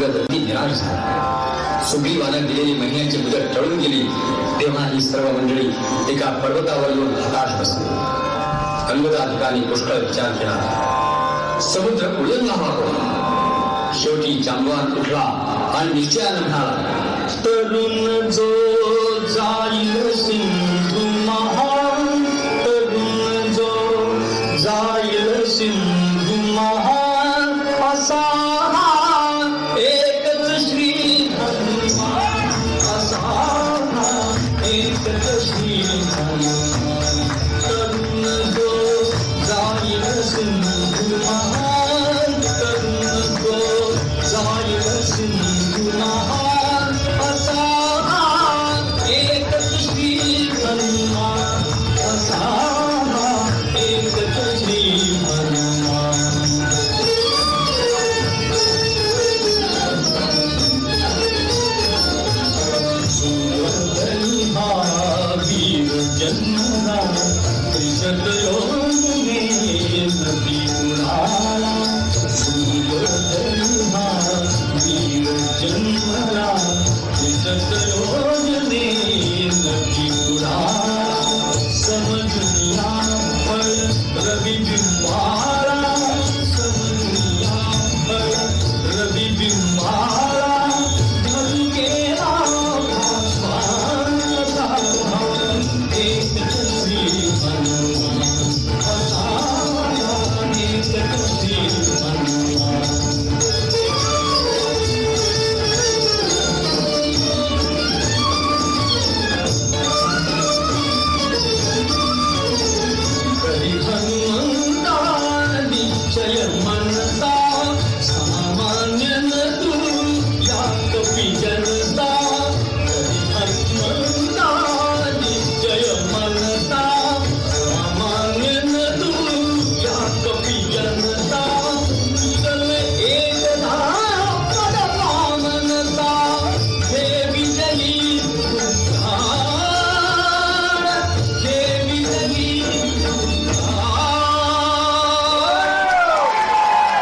अंगद अगदी निराश झाला. सुग्रीवानं दिलेली महिन्याची मुदत टळून गेली तेव्हा ही सर्व मंडळी एका पर्वतावर येऊन हताश बसली. अंगदाधिकाने पुष्कळ विचार केला. समुद्र उल्लंघावा होता. शेवटी जांबवान उठला आणि निश्चयानं म्हणाला, तरुण जो जाईल सिंधू महान, तरुण जो जाईल सिंधू महान, असा हा एकच श्री हनुमान, असा हा एकच श्री हनुमान. तरुण जो जाईल सिंधू महान, तरुण जो जाईल सिंधू महान, असा हा एकच श्री हनुमान, असा हा एकच श्री हनुमान. सुरधरी हा वीर जन्मला, त्रिशत योजने नदी पुराला. सुरधरी हा वीर जन्मला, त्रिशत योजने नदी पुराला. समजनिया फळ रवी बिंबाळा, समजनिया फळ रवी बिंबाळा.